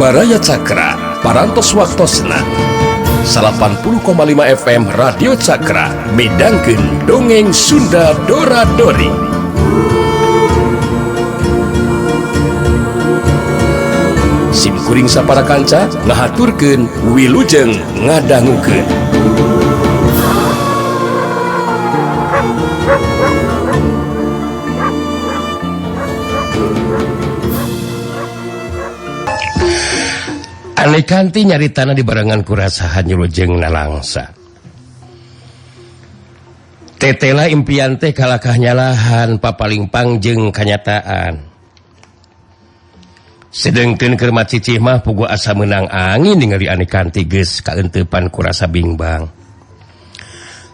Jiwaraya Cakra parantos waktosna 80,5 FM Radio Cakra midangkeun dongeng Sunda Dora-Dori. Simkuring sapara kanca ngahaturkeun wilujeng ngadangukeun. Ane kanti nyaritana di barengan kurasahan nyulujeng nalangsa. Tetela impian teh kalakah nyalahan papaling pangjeng kanyataan. Sedengkeun keur macicih mah pugu asa meunang angin ningali ane kanti geus kaentepan kurasa bingbang.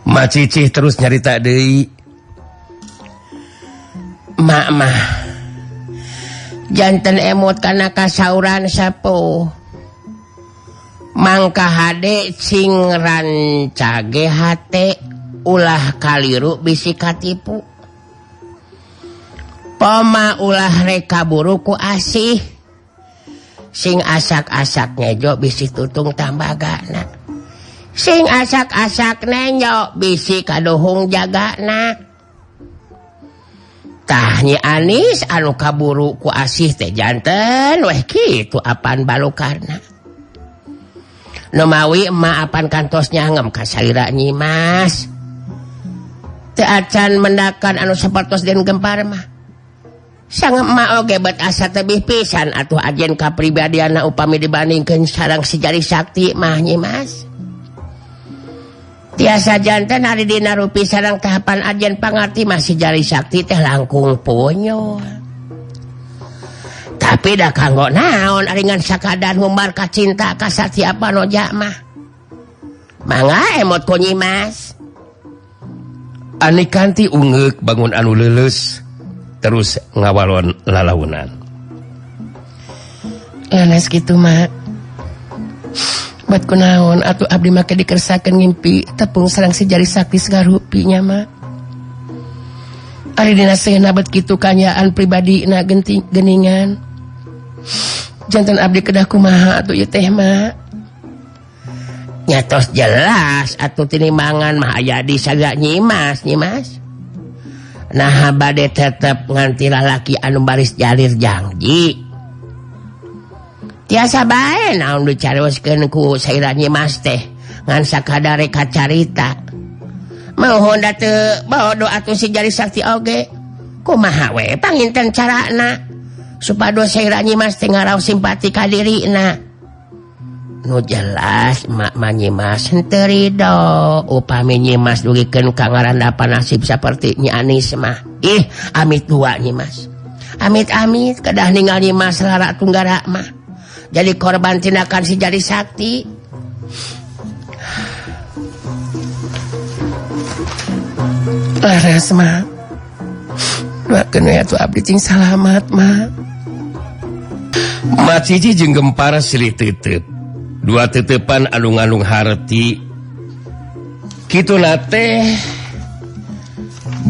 Macicih terus nyarita deui. Mak mah janten emot kana kasauran sapo. Mangka hade sing rancage hate ulah kaliru bisi katipu. Poma ulah reka buru ku asih. Sing asak-asak ngejo bisi tutung tambagana. Sing asak-asak nenyo bisi kadohung jagana. Tah Nyi Anis anu kaburu ku asih teh janten weh kitu apaan balukarna. Nomawi emak apan kantosnya ngem kasalira Nyimas. Teu acan mendakan anu sapertos den gempar mah. Sang emak oge bet asa tebih pisan atuh ajen kapribadianna upami dibandingkeun sareng si Jari Sakti mah Nyimas. Tiasa janten ari dina rupi sareng tahapan ajen pangarti mah si Jari Sakti teh langkung punyo. Tapi dah kanggo naon aringan sakadar humbar ka cinta ka satiapa noja mah. Mangga emot ku Nyimas. Ane kanti ungeuk bangun anu leuleus terus ngawalon lalaunan. Lanes kitu mak. Bat kunaon atuh abdi make dikersakeun ngimpi tepung sareng si Jari Sakti sagarupinya mak. Ari dina seunna bet kitu kanyaan pribadina geningan. Janten abdi kedah kumaha atuh ieu teh mak. Nyatos jelas atuh tinimbangan mah aya di saga Nyimas. Nah bade tetep nganti lalaki anu baris jalir janji. Tiasa bae naon dicarioskeun ku saira Nyimas teh ngan sakadare kacarita. Mohon da teu bodo atuh si Jari Sakti oge. Kumaha we panginten carana supaya saira Nyimas teh ngaraos simpati ka dirina. Nu jelas mak Nyimas henteu ridho upami Nyimas dugikeun ka ngarandapan nasib saperti Nyi Anis mah. Ih, amit dua Nyimas. Amit-amit kedah ninggal Nyimas lara tunggara mah. Jadi korban tindakan si Jari Sakti. Laras mak. Doakeun we atuh abdi cing salamat mak. Maciji jeung gempar silih teuteup. Dua teutepan anu ngandung harti. Kituna teh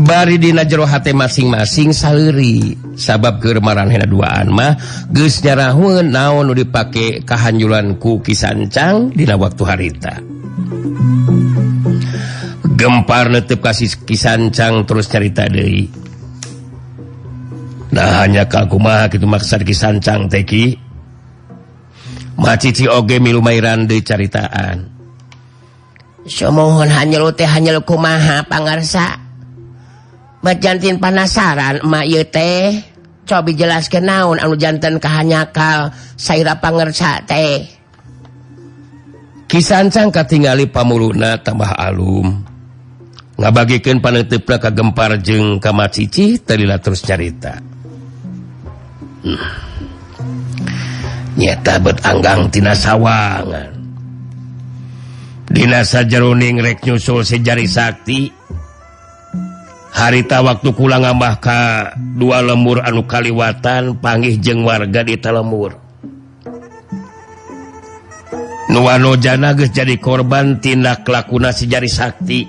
bari dina jero hate masing-masing saeuri. Sabab keur maranehna duaan mah geus nyarahun naon nu dipake kahanjuran ku Kisancang dina waktu harita. Gempar netep kasih Kisancang terus carita deui. Nah hanya kakumaha kitu maksud Kisancang teh ki. Macici oge milu mairan deui caritaan. Sumohon hanyelu teh hanyelu kumaha pangarsa. Bet jantin panasaran emak ieu teh. Cobi jelaskeun naon anu janten kahanyakal saira pangarsa teh. Kisancang katingali pamuluna tambah alum. Ngabagikeun paneuteup ka Gempar jeung ka Macici talila terus carita. Nyata bet anggang tina sawangan. Dina sajeroning rek nyusul si Jari Sakti. Harita waktu kula ngambah ka dua lembur anu kaliwatan panggih jeung warga di talemur. Nu wanojana geus jadi korban tindak lakuna si Jari Sakti.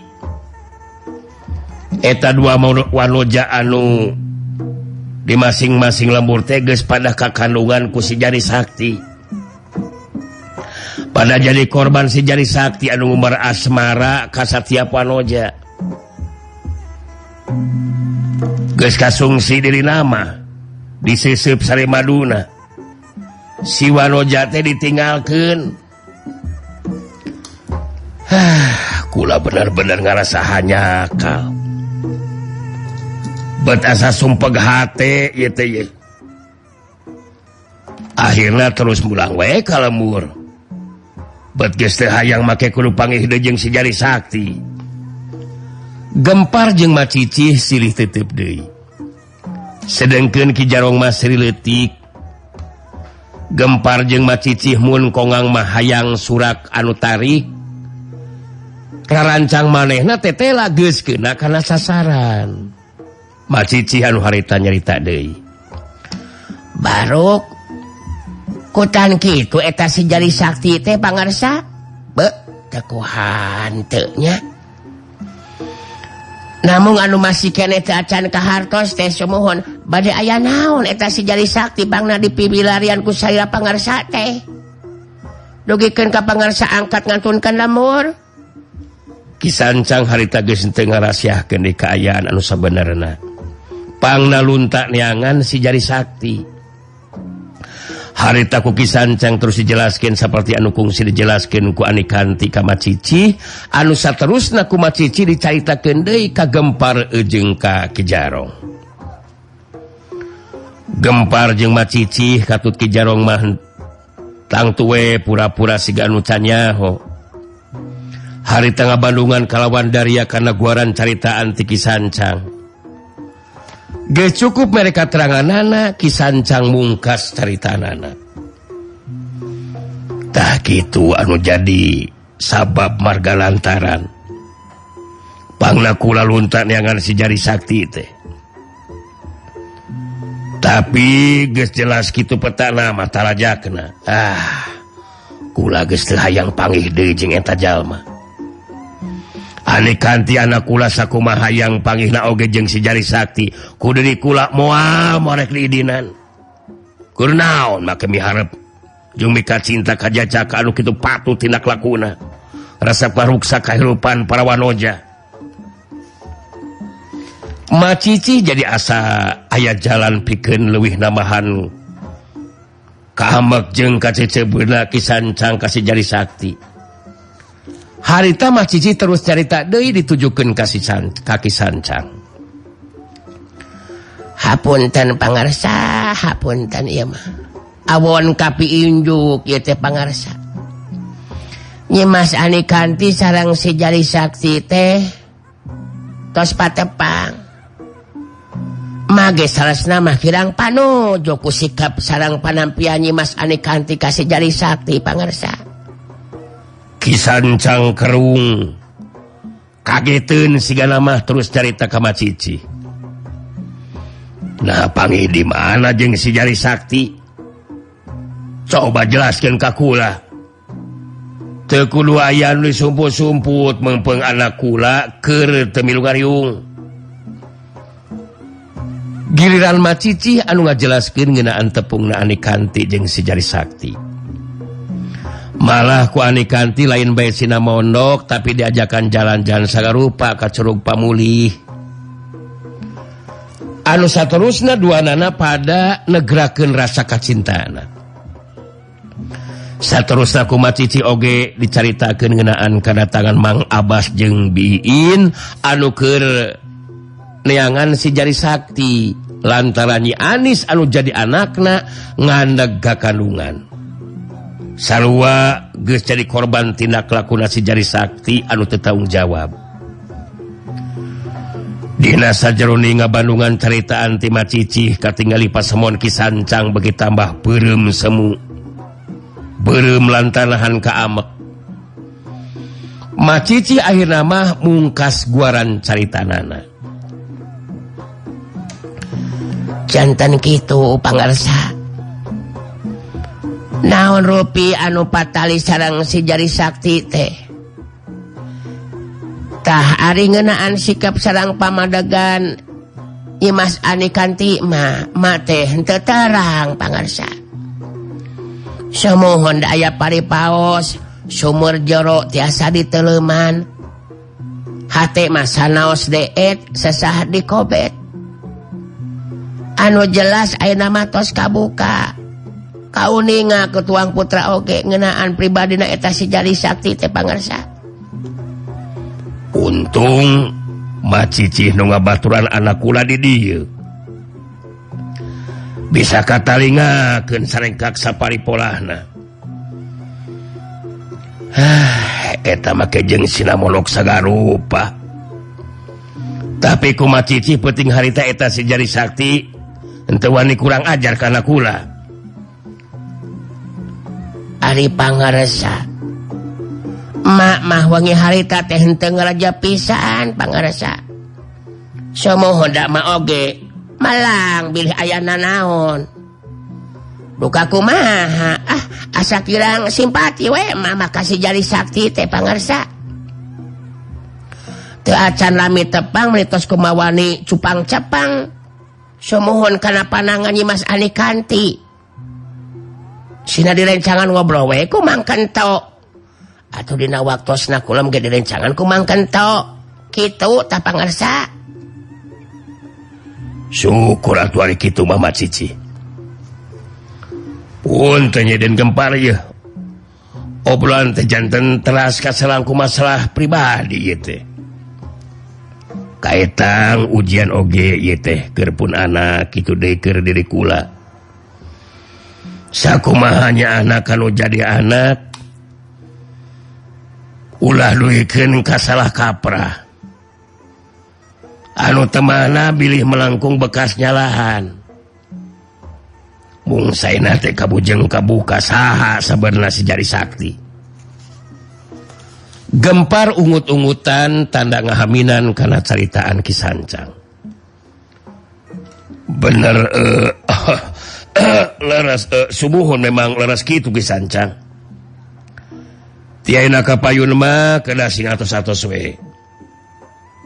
Eta dua wanoja anu di masing-masing lembur teh geus pada kakandungan ku si Jari Sakti. pada jadi korban si Jari Sakti anu ngumbar asmara ka Satya Panoja geus kasungsi diri nama diseuseub sare maduna si Wanoja teh ditinggalkeun. Kula bener-bener ngarasa hanyakal bet asa sumpeg hate ieu teh ye. Akhirna terus mulang we ka lembur bet geus teu hayang make kudu panggih jeung si Jari Sakti. Gempar jeung Macicih silih teuteub deui sedengkeun Ki Jarong mah seri leutik. Gempar jeung Macicih mun kongang mah hayang surak anu tarik karancang manehna tetela geus keuna kana sasaran. Macicih anu harita nyarita deui. Baruk kutan kitu eta si Jari Sakti teh pangarsa be teu hanteu nya. Namun anu masih kene teh acan kahartos teh sumohon bade aya naon eta si Jari Sakti bangna dipibilarian ku saira pangarsa teh. Dugikeun ka pangarsa angkat ngantunkeun lemur. Ki Sancang harita geus teu ngarasiahkeun di kaayaan anu sabenerna. Pangna lunta neangan si Jari Sakti. Harita ku Ki Sancang terus dijelaskeun saperti anu kungsi dijelaskeun ku Anikanti ka Macicih, anu saterusna ku Macicih dicaritakeun deui ka Gempar jeung ka Ki Jarong. Gempar jeung Macicih katut Ki Jarong mah tangtu we pura-pura siga anu can nyaho. Harita ngabandungan kalawan Daria kana guaran caritaan ti Ki Sancang. Geus cukup mereka teranganana Ki Sancang mungkas caritanana. Tah kitu anu jadi sabab marga lantaran pangna kula lunta neangan si Jari Sakti teh. Tapi geus jelas kitu petana mah tarajakna. Kula geus teu hayang panggih deui jeung eta jalma. Anikanti anak kula sakumaha hayang panggihna oge jeung si Jari Sakti kudu di kula moal morek diidinan. Kudu naon make miharep jeung mika cinta ka jajaka anu kitu patut tindak lakuna. Rasa paruksa kahirupan para wanoja. Macicih jadi asa aya jalan pikeun leuwih namahan kahamek jeung kacecebeuna Ki Sancang ka si Jari Sakti. Harita Macicih terus carita deui ditujukeun ka Ki Sancang. Hapunten pangarsa, hapunten ieu mah. Awon kapi injuk ieu teh pangarsa. Nyi Mas Anikanti sareng si Jari Sakti teh tos patepang. Mage salasna mah kirang panuju ku sikap sareng panampian Nyi Mas Anikanti ka si Jari Sakti pangarsa. Ki Sancang kerung kageteun sigana mah terus carita ka Macicih. Nah panggih di mana jeung si Jari Sakti? Coba jelaskeun ka kula. Teu kudu aya nu disumput-sumput mengpeung anak kula keur teu milu ngariung. Giliran Macicih anu ngajelaskeun ngeunaan tepungna Anikanti jeung si Jari Sakti. Malah ku Anikanti lain bae sina mondok tapi diajakan jalan-jalan sagarupa ka Curug Pamulih. Anu saterusna duanana pada negrakeun rasa kacintana. Saterusna ku Macicih oge dicaritakeun ngeunaan kadatangan Mang Abbas jeung Biin anu keur neangan si Jari Sakti lantaran Nyi Anis anu jadi anakna ngandeg kakandungan. Sarua geus jadi korban tindak lakuna si Jari Sakti anu teu tanggung jawab. Dina sajeroning ngabandungan caritaan ti Macicih katingali pasemon Ki Sancang beuki tambah beureum semu. Beureum lantarahan kaamek. Macicih akhirna mah mungkas guaran caritanana. Janten kitu pangarsa. Naon rupi anu patali sareng si Jari Sakti teh. Tah ari ngeunaan sikap sareng pamadegan Nyi Mas Anikanti mah teh henteu terang pangarsa. Samohon da aya paripaos sumur jero tiasa diteleman hate masa naos deet sesah dikobet anu jelas ayeuna matos kabuka kauninga ketuang putra oge ngeunaan pribadina eta si Jari Sakti teh pangarsa. Untung macicih nu ngabaturan anak kula di dieu bisa katalingakeun sarengkak saparipolahna. Eta make jeung sinamolog sagarupa. Tapi ku macicih penting harita eta si Jari Sakti henteu wani kurang ajar kana kula. Ari pangaresa mak mah wangi harita teh henteu ngaraja pisan pangaresa. Samohon da mah oge malang bilih ayana naon. Duka kumaha asa kirang simpati we mah makasih Jari Sakti teh pangarsa. Teu acan lami tepang menitos kumawani cupang capang. Samohon kana panangan Nyimas Ani Kanti. Sina direncangan ngobrol we ku Mang Kento. Atuh dina waktosna kula ge direncangan ku Mang Kento. Kitu tah pangarsa. Syukur atuh ari kitu mah Cici. Pun tanyeden gempar ya. Obrolan teh janten teras kaselangku masalah pribadi ieu teh. Kaetang ujian oge ieu teh keur pun anak kitu deui keur diri kula. Sakumahanya anak anu jadi anak ulah duikeun ka salah kaprah. Anu temana bilih melengkung bekas nyalahan. Mung saena teh kabujeng kabuka saha sabenerna si Jari Sakti. Gempar ungut-ungutan tanda ngahaminan kana caritaan Kisancang. Bener leres subuhun memang leres kitu Kisancang. Tiaina kapayun mah kedah sing atos-atos we.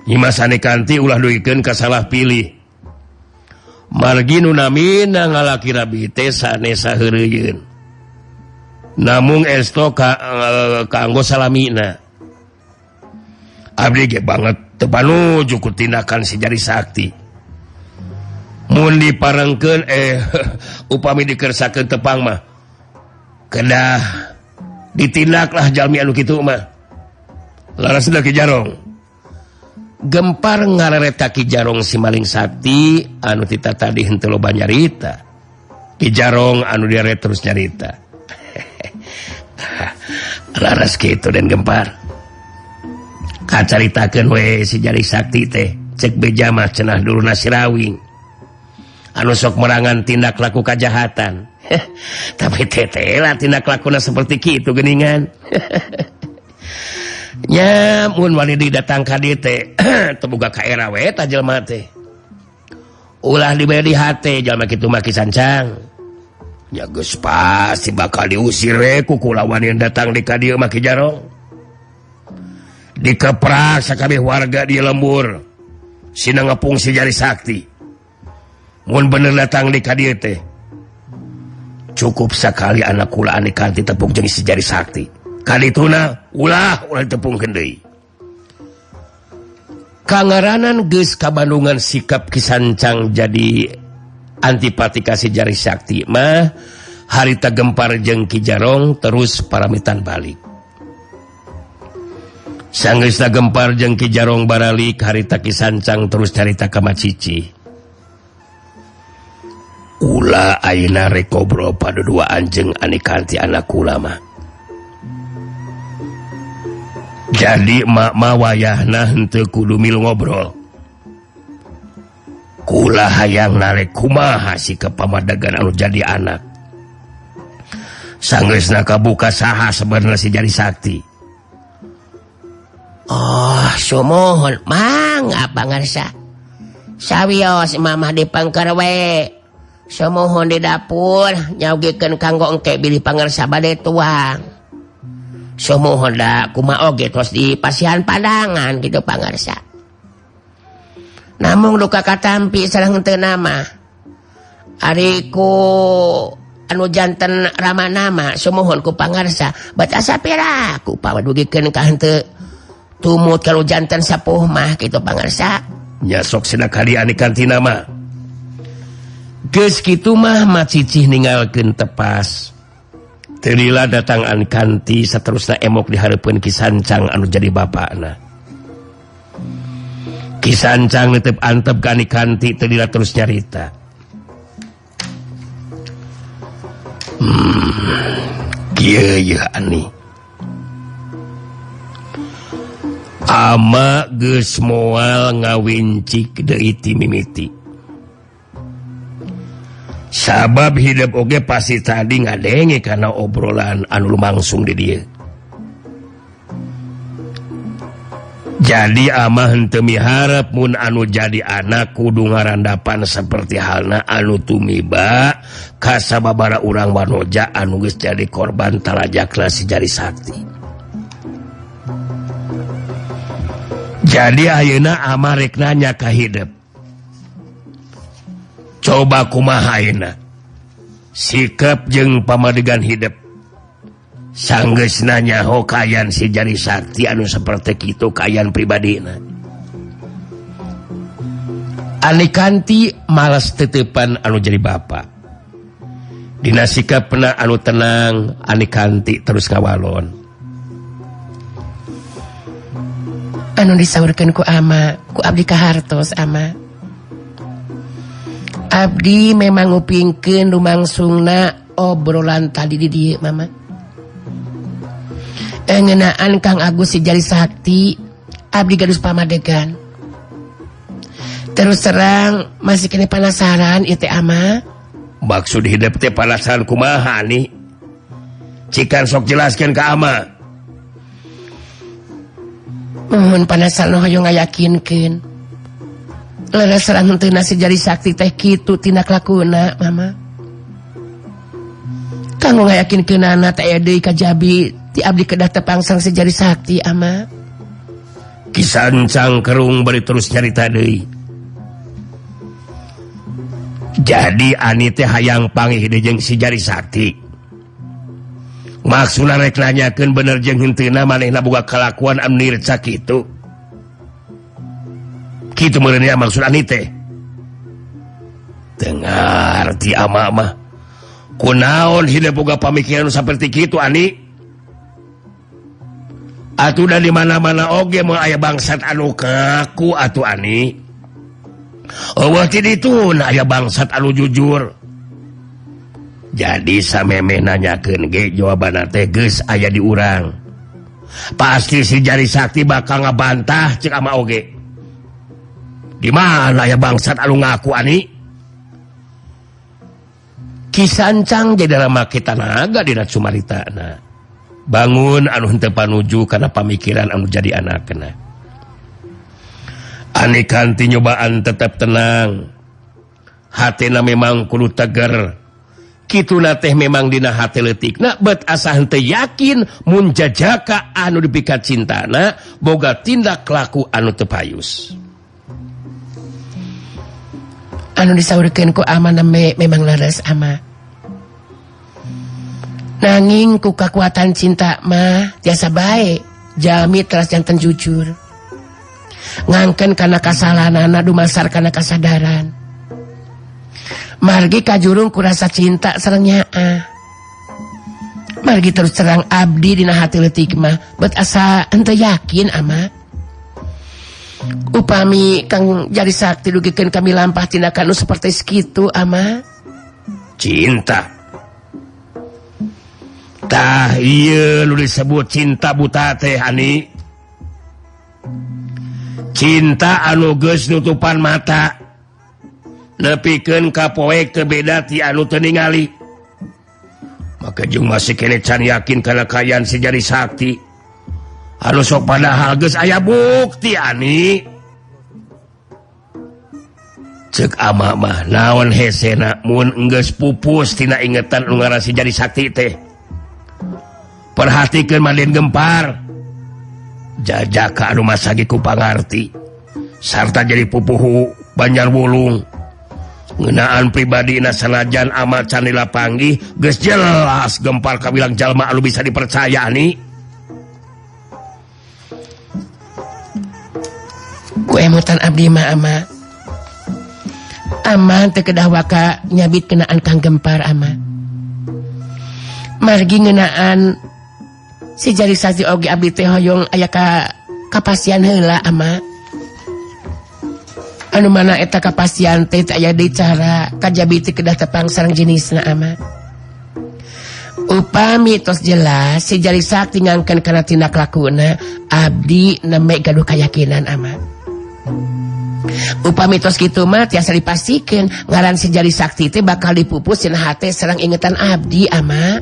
Nyimas Ani Kanti ulah duikeun ka salah pilih. Margi nu namina ngalaki rabi teh sanesa heureuyeun. Namung esto kanggo salamina. Abdi ge banget teu panuju ku tindakan si Jari Sakti. Mun diparengkeun upami dikersakeun tepang mah kedah ditindaklah jalmi anu kitu mah. Larasna Ki Jarong. Gempar ngareret Ki Jarong si Maling Sakti anu tita tadi henteu loba nyarita. Ki Jarong anu diaret terus nyarita. Laras kitu den Gempar. Kacaritakeun we si Jari Sakti teh cek beja mah cenah duluna Sirawing. Anu sok merangan tindak laku kajahatan. Tapi teh lah tindak lakuna seperti kitu geuningan. Nya mun wani didatang ka dieu teh teu boga kaera we ta jelema teh. Ulah dibere di hate jalma kitu mah Kisancang. Nya geus pasti bakal diusir we ku kulawan yang datang di ka dieu mah Ki Jarong. Dikeprak sakabeh warga di lembur. Sina ngepung si Jari Sakti. Mun bener datang di ka dieu teh cukup sekali anak kula Ani Kanti tepung jeung si Jari Sakti. Kadituna ulah ditepungkeun deui. Kangaranan geus kabandungan sikap Kisancang jadi antipati ka si Jari Sakti mah harita Gempar jeung Ki Jarong terus paramitan balik. Sanggeusna Gempar jeung Ki Jarong baralik harita Kisancang terus carita ka Macici. Ulah ayeuna rek ngobrol paduduaan jeung Ani Kanti anak kula mah. Jadi mak wayahna henteu kudu milu ngobrol. Kula hayang narek kumaha sikep pamadagan anu jadi anak. Sanggeusna kabuka saha sabenerna si Jari Sakti. Oh, sumohon mangga pangarsa. Sawios mamah dipangker we. Sumohon di dapur nyaugikeun kanggo engke bilih pangarsa bade tuang. Sumohon da kumaha oge tos di pasihan padangan gitu pangarsa. Namung duka katampi sareng teu nama. Ari ku anu janten Ramanama sumohon ku pangarsa bat asa piraku pawadugikeun ka henteu tumut kalau janten sapuh mah kitu pangarsa nya sok cenah kalian kantina mah geus kitu mah macicih ninggalkeun tepas teu lila datang an kanti saterusna emok dihareupeun Ki Sancang anu jadi bapakna. Ki Sancang netep antep ka Ani Kanti teu lila terus nyarita. Kieu yeuh Ani. Ama geus moal ngawincik deui ti mimiti. Sabab hidup oge pasti tadi ngadenge karena obrolan anu lumangsung di dieu. Jadi ama henteu miharep mun anu jadi anak kudu ngarandapan seperti halna anu tumiba ka sababara urang wanoja anu geus jadi korban talajakna si Jari Sakti. Jadi ayeuna ama rek nanya ka hidup. Coba kumaha ayeuna sikap jeung pamadegan hidup sanggeus nanyaho kayan si Jari Sakti anu saperti kitu kayan pribadina. Ani Kanti malas tetepan anu jadi bapak. Dina sikapna anu tenang Ani Kanti terus ngawalon. anu disaurkeun ku ama ku abdi kahartos ama. Abdi memang ngupingkeun lumangsungna obrolan tadi di dieu mama. Ngeunaan Kang Agus si Jari Sakti abdi gadus pamadegan. Terus terang masih kene penasaran ieu teh ama. Maksud hidup teh penasaran kumaha nih? Cikan sok jelaskeun ka ama. Mohon penasaran hoyong ngayakinkeun. Leres serang henteu si Jari Sakti teh kitu tindak lakuna mama. Kanggo ngayakinkeunana teh aya deui kajabi ti abdi kedah tepangsang si Jari Sakti ama. Ki Sancang kerung bari terus nyarita deui. Jadi ani teh hayang panggih deui jeung si Jari Sakti. Maksudna rek nanyakeun bener jeung henteuna manehna boga kalakuan anu nirca kitu. Kitu meureunnya maksud ani teh. Dengar ti ama mah. Kunaon hideuk boga pamikiran saperti kitu ani? Atuh da di mana-mana oge mah aya bangsat anu kaku atuh ani. Eueuh ti ditu aya bangsat anu jujur. Jadi samemeh nanyakeun ge jawabanna teh geus aya di urang. Pasti si Jari Sakti bakal ngabantah ceuk ama oge. Di mana ya bangsat anu ngaku ani? Ki Sancang jadi ramake tanaga dina cumaritana. Bangun anu henteu panuju kana pamikiran anu jadi anakna. Ani Kanti nyobaan tetap tenang. Hatina memang kudu teger. Kituna teh memang dina hati leutikna bet asa henteu yakin mun jajaka anu dipikat cintana boga tindak laku anu teu payus. Anu disaurkeun ku ama memang leres ama. Nanging ku kakuatan cinta mah tiasa bae jalmi teras janten jujur. Ngangkeun kana kasalahanana dumasar kana kasadaran. Margi kajurung ku rasa cinta sareng nyaa. Margi terus terang abdi dina hati leutik mah bet asa henteu yakin ama. Upami Kang Jari Sakti dugikeun kami lampah tindakan nu seperti sekitu ama. Cinta. Tah ieu nu disebut cinta buta teh ani. Cinta anu geus nutupan mata. Nepikeun ka poek teu beda ti anu teu ningali. Maka jeung masih kene can yakin kana kayan si Jari Sakti. Anu sok padahal geus aya bukti ani. Ceuk ama mah naon hesena mun geus pupus tina ingetan nu ngaran si Jari Sakti teh. Perhatikeun Maden Gempar. Jajaka anu masagi ku pangarti sarta jadi pupuhu Banjarwulung. ngeunaan pribadi sanajan amat canila panggih geus jelas gempar kabilang jalma anu bisa dipercaya nih. Ku emutan abdi mah ama teu kedah waka nyabit kenaan kang gempar ama. Margi ngeunaan si jari sakti oge abdi teh hoyong aya ka kapastian heula ama. Anu mana eta kapastian teh aya deui cara kajabi teh kedah tepang sareng jenisna ama. Upami tos jelas si jari sakti ngangkeun kana tindak lakuna abdi neme gaduh kayakinan ama. Upami tos kitu mah tiasa dipastikeun ngaran si jari sakti teh bakal dipupus cenah hate sareng ingetan abdi ama.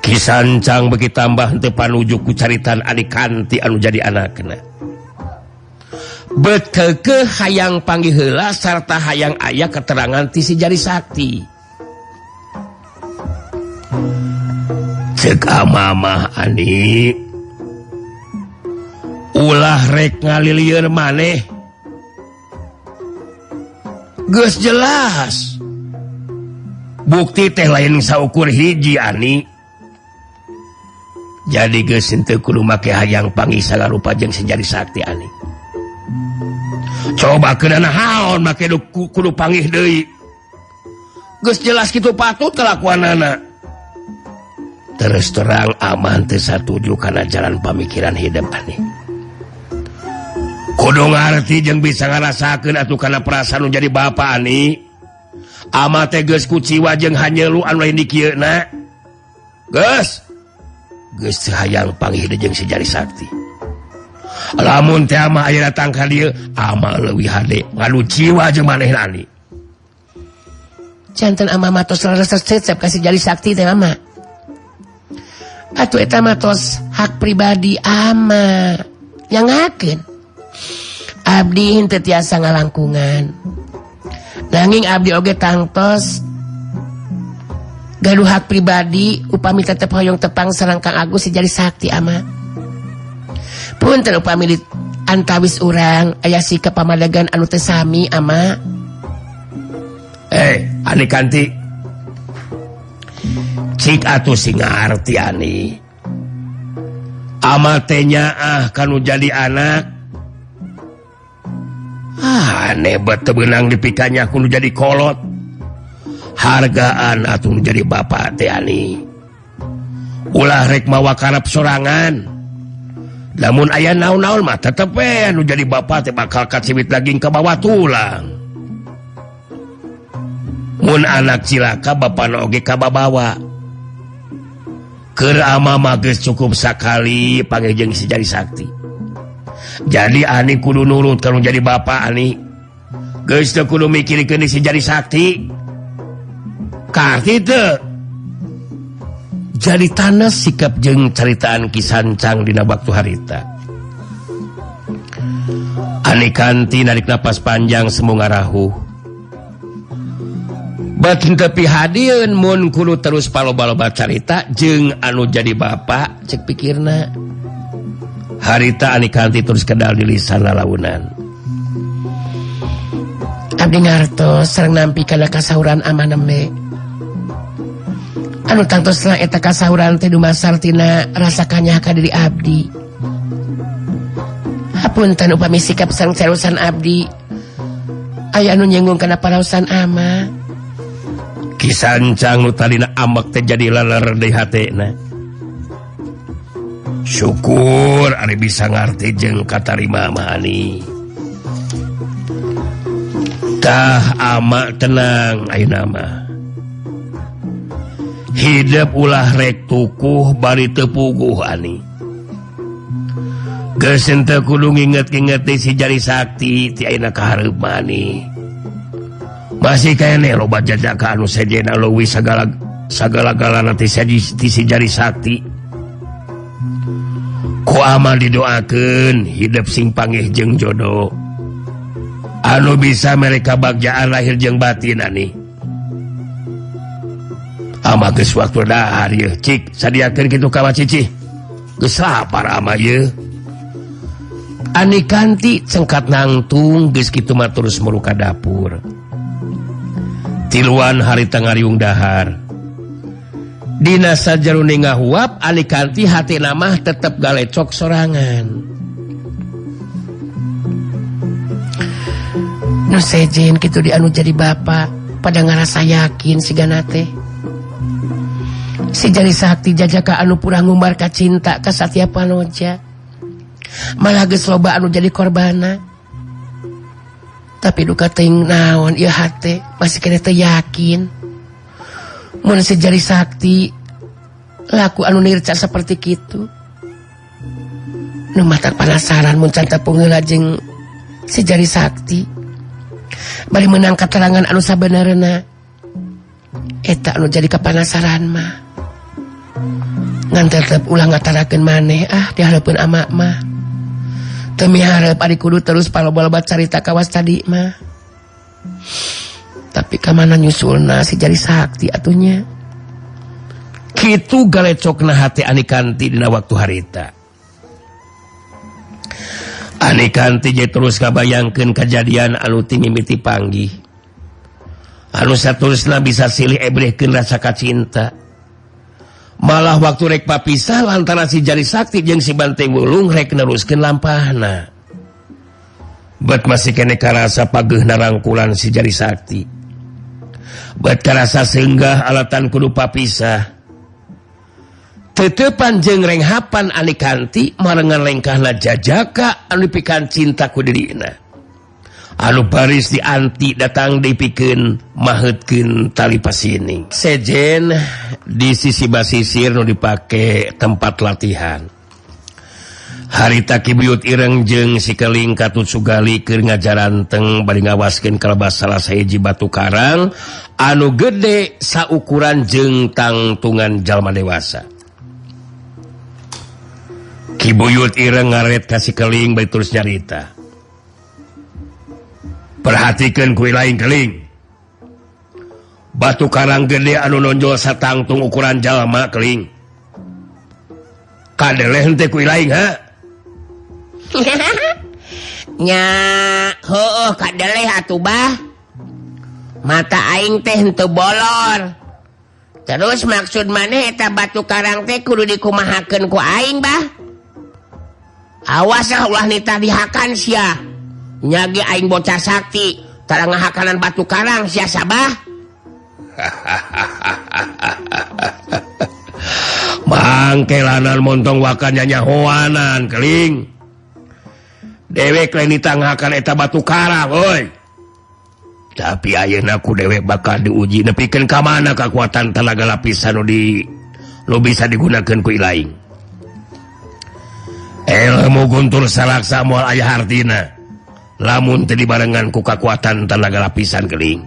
Ki Sancang beki tambah teu panuju ku caritan Anikanti anu jadi anakna. Beukeukeun hayang panggih heula sarta hayang aya keterangan ti si jari sakti. Ceuk amamah Ani, ulah rek ngalilieur maneh. Geus jelas. Bukti teh lain saukur hiji Ani. Jadi geus henteu kudu make hayang panggih sagarupa jeung si jari sakti Ani. Coba keunana haon make kudu panggih deui. Geus jelas kitu patut kalakuanana. Terus terang aman teu satuju kana jalan pamikiran hidup Ani. Kudu ngarti jeung bisa ngarasakeun atuh kana perasaan nu jadi bapa Ani. Ama teh geus kuciwa jeung hanyeulu anu lain di kieuna. Geus hayang panggih deui jeung si jari sakti. Lamun teh ama aya datang ka dieu, ama leuwih hade ngadu jiwa jeung manehna Ani. Janten ama matos leres cecep ka si jari sakti teh ama. Atuh eta matos hak pribadi ama. Nyangakeun. Abdi henteu tiasa ngalangkungan. Nanging abdi oge tangtos gaduh hak pribadi upami tetep hoyong tepang sareng Kang Agus si jari sakti ama. Punten upami antawis urang aya sikap pamadagan anu teu sami ama. Anikanti, cik atuh sing ngarti Ani. Ama teh nyaah kanu jadi anak. Aneh teu beunang dipikanya kudu jadi kolot. Hargaan atuh jadi bapak teh Ani. Ulah rek mawa karep sorangan. Lamun aya naon-naon mah tetep anu jadi bapak teh bakal kaciwit daging ka bawah tulang. Mun anak cilaka bapana oge kababawa. Keur ama mah geus cukup sakali panggih jeung si jari sakti. Jadi Ani kudu nurut kalau jadi bapak Ani. Geus teu kudu mikirkeun si jari sakti. Karti teu. Jadi tanes sikap jeung caritaan Ki Sancang dina waktu harita. Anikanti narik napas panjang semu ngarahuh. Batin tepi hadieun mun kudu terus paloba-loba carita jeung anu jadi bapak cek pikirna. Harita Anikanti terus kedal di lisan lalaunan. Abdi ngartos sareng nampi kana kasauran amaneme. Anu tangtosna eta kasauran teh dumasar tina rasa kanyah ka diri abdi. Hapunten upami sikap sareng carusan abdi aya anu nyenggung kana paraosan ama. Ki Sancang nu talina ambek teh jadi leler deui hatena. Syukur ari bisa ngarti jeung katarima mah Ani. Tah ama tenang ayeuna mah. Hidup ulah rek tukuh bari teu puguh Ani. Geus henteu kudu nginget-nginget si jari sakti ti ayeuna kahareup Ani. Masih kayane loba jajaka anu sejena leuwih sagala-galana ti si jari sakti. Ku amal didoakeun hidup sing panggih jeung jodoh. Anu bisa mereka bagjaan lahir jeung batin Ani. Ama geus waktu dahar ye, cik sadiakeun kitu ka Cicih. Geus lapar ama ye. Ani kanti cengkat nangtung geus kitu mah terus meluka dapur. Tiluan hari tangariung dahar. Dina sajarune ngahuap ani kanti hati mah tetep galecok sorangan. Nu sejen kitu di anu jadi bapak pada ngarasa yakin sigana teh. Si Jari Sakti jajaka anu purah ngumbar ka cinta ka Satya Panoja. Malah geus loba anu jadi korbana. Tapi duka teuing naon ieu hate masih kene teu yakin. Mun si Jari Sakti laku anu nirca seperti kitu. Nu matak penasaran mun can tepungeula jeung si Jari Sakti. Bari menang keterangan anu sabenerna. Eta anu jadi kapanasaran mah. Ngan tetep ulang ngatarakeun maneh di hareupeun ama mah. Teu mihareup ari kudu terus paloba-loba carita kawas tadi mah. Tapi kamana nyusulna si Jari Sakti atunya. Kitu galecokna hati Ani Kanti dina waktu harita. Ani Kanti je terus kabayangkeun kajadian anu ti mimiti panggih. Anu saterusna bisa silih ebrehkeun rasa kacinta. Malah waktu rek papisah lantaran si Jari Sakti jeung si Banteng Wulung rek neruskeun lampahna. Bet masih kene karasa pageuna rangkulan si Jari Sakti. Bet karasa seunggah alatan kudu papisah. Tetepan jeung renghapan Ani Kanti marengan lengkahna jajaka anu pikeun cinta ku dirina. Anu baris dianti datang dipikeun maheutkeun tali pasining. Sejen di sisi basisir nu dipake tempat latihan. Harita kibuyut ireng jeung si Keling Katut Sugali keur ngajaranteng bari ngawaskeun kalebas salah sahiji batu karang anu gede saukuran jeung tangtungan jalma dewasa. Kibuyut ireng ngaret ka si Keling bari terus nyarita. Perhatikan kui lain Keling. Batu karang gede anu nonjol satangtung ukuran jalma Keling. Kadeleh henteu kui lain ha? Nya, heueuh kadeleh atuh bah. Mata aing teh henteu bolor. Terus maksud maneh eta batu karang teh kudu dikumahakeun ku aing bah. Awas ulah nitah dihakan sia. Nyagi aing bocah sakti tara ngahakanan batu karang sia sabah. Mangkelanan montong wakannya nyahoanan Keling. Dewek lain ditangahakan eta batu karang oi. Tapi ayeuna ku dewek bakal diuji nepikeun ka mana kakuatan tenaga lapisan nu bisa digunakeun ku ilaing. Ilmu guntur salaksa moal aya hartina. Lamun teu dibarengan ku kakuatan tenaga lapisan Keling.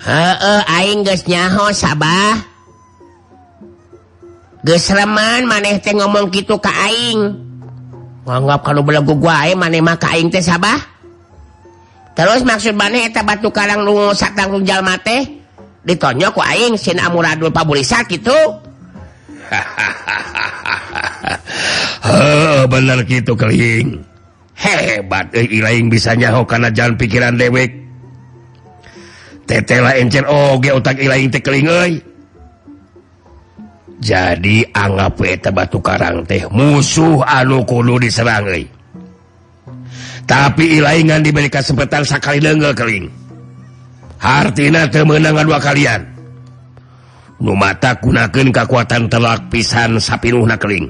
Heueuh aing geus nyaho sabah. Geus reman maneh teh ngomong kitu ka aing. Nganggap kalau belagu gua maneh mah ka aing teh sabah. Terus maksud maneh eta batu karang nu satangtung jalma teh ditonyok ku aing sin amuradul pabulisak kitu. Heueuh bener kitu Keling. Hebat ilaing bisa nyaho kana jalan pikiran dewek. Tetela encer oge otak ilaing teh Keling euy. Jadi anggap eta batu karang teh musuh anu kudu diserang euy. Tapi ilaingan diberi kesempatan sakali leungeul Keling. Hartina teu meunang dua kalian. Nu mata gunakeun kakuatan telak pisan sapinuhna Keling.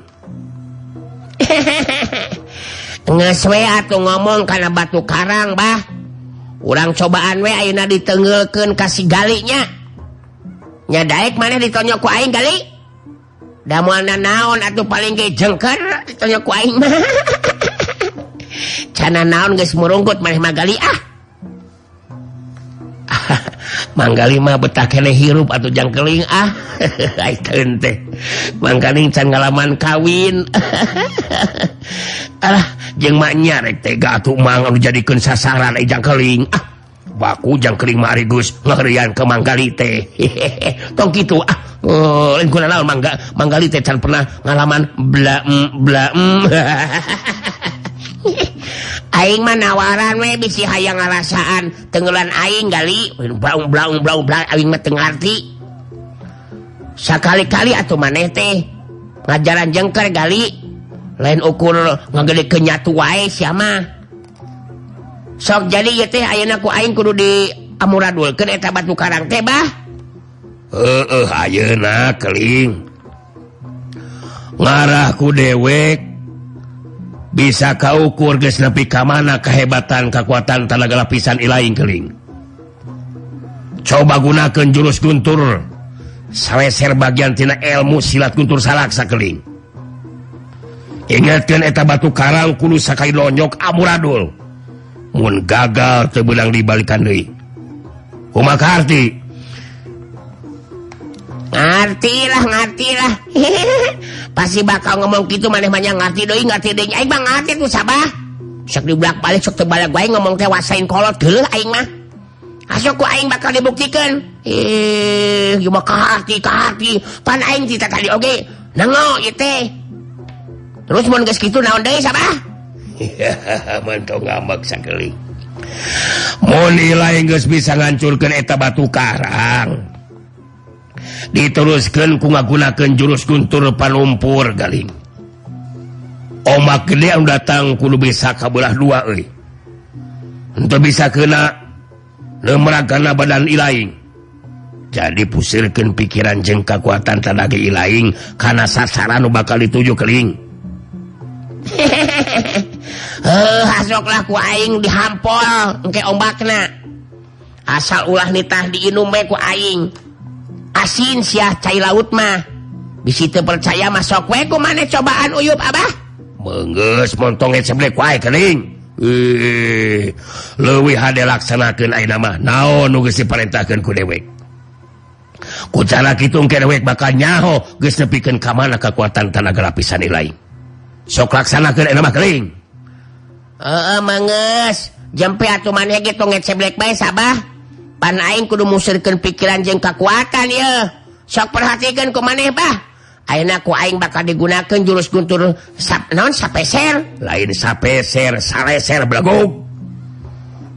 Ngeus we atuh ngomong kana batu karang bah. Urang cobaan we ayeuna ditengeulkeun ka si Gali nya. Nya daek maneh ditonyok ku aing Gali. Da moalna naon atuh paling ge jengker ditonyok ku aing mah. Cana naon geus murungkut maneh mah Gali ah. Manggali mah betah keneh hirup atuh jang Keling ah. Ai teun teh. Mangkaning can ngalaman kawin. Alah jeung maknya rek tega atuh mang anu jadikeun sasaran jang Keling. Ah, baku jang Keling mah ari geus ngeureuyaan ke Manggali teh. Tong kitu ah. Lain kuna naon Manggali teh can pernah ngalaman blaem. Aing mah nawaran we bisi hayang ngarasaan tenggelan aing gali blaung aing mah teu ngarti. Sakali-kali atuh maneh teh ngajaran jengker gali lain ukur ngagedekeun nyatu wae sia mah. Sok jadi ieu teh ayeuna ku aing kudu di amuradulkeun eta batu karang teh bah. Ayeuna keling ngarah ku dewek bisa kaukur geus nepi ka mana kehebatan kekuatan tenaga lapisan ilaing keling. Coba gunakeun jurus guntur saleser bagian tina ilmu silat guntur salaksa keling. Ingatkeun eta batu karang kudu sakai lonyok amuradul. Mun gagal teu beunang dibalikan deui. Kumaha arti? Ngerti lah. Pasti bakal ngomong gitu maneh mah ngarti deui aing mah ngarti tuh sabah. Sok dibulak balik sok teu balag wae ngomong teh wasain kolot geuleuh aing mah. Asok ku aing bakal dibuktikeun. Ieu mah kaharti pan aing ti tadi oge nango ieu teh. Terus mun geus kitu naon deui sabah? Mantong ngambek sakeuling. Mun ilaing geus bisa ngancurkeun eta batu karang diteruskeun ku ngagunakeun jurus guntur panumpur galing. Omak gede anu datang kudu bisa kabelah dua euy. Henteu bisa keuna lemragana badan ilaing. Jadi pusirkeun pikiran jeung kakuatan tenaga ilaing kana sasaran nu bakal dituju keling. Hasoklah ku aing dihampol engke ombakna. Asal ulah nitah diinum we ku aing. Asin sia cai laut mah. Bisi teu percaya mah sok we ku maneh cobaan uyup abah. Meunggeus montong seblek wae keling. Leuwih hade laksanakeun ayeuna mah naon nu geus diparentahkeun ku dewek. Ku cara kitu engke dewek bakal nyaho geus nepikeun ka mana kekuatan tenaga lapisan ilaing. Sok laksanakeun ayeuna mah keling. Meunggeus. Jempe atuh maneh ge tong seblek bae sabah. Pan aing kudu musirkeun pikiran jeung kakuatan ieu. Sok perhatikeun ku maneh bah. Ayeuna ku aing bakal digunakeun jurus guntur sapeser. Lain sapeser, saleser blagog.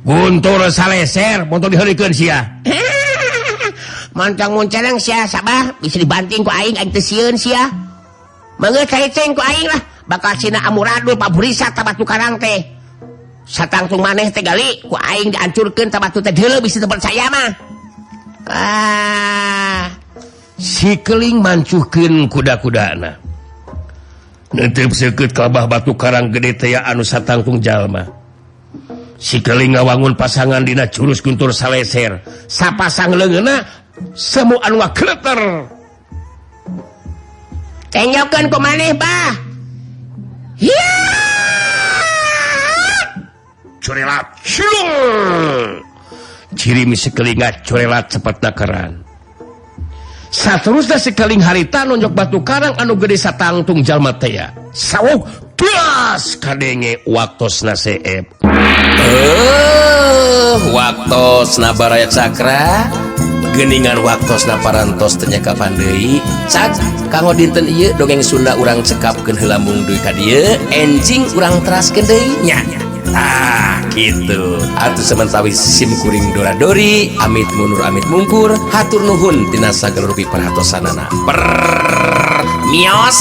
Guntur saleser montong diheurikeun sia. Montong muncereng sia sabah bisa dibanting ku aing teu sieun sia. Meunggeus kaiteng ku aing lah bakal sina amuradul paburisa ta batu karang teh. Satangtung maneh teh gali ku aing dihancurkeun ta batu teh deuleuh bisa teu percaya mah. Si keling mancuhkeun kuda-kudana. Neuteub seukeut ka abah batu karang gede teh anu satangtung jalma. Si keling ngawangun pasangan dina jurus guntur saleser. Sapasang leungeunna semu anu ngakleter. Tenyokeun ku maneh bah. Corelat cilung. Ciri sekeling corelat cepetna keran. Saterusna sekeling harita nonjok batu karang anu gede satangtung jalma teh. Sawuk das kadenge waktosna seep. Waktosna baraya cakra. Geningan waktosna parantos teu nya kapan deui. Cak kanggo dinten ieu dongeng Sunda urang cekapkeun heula mung duy ka dieu, enjing urang teraskeun deui nya. Gitu atuh sementara sim kuring dora-dori amit mundur amit mungkur hatur nuhun tina sageluruh perhatosanana. Mios.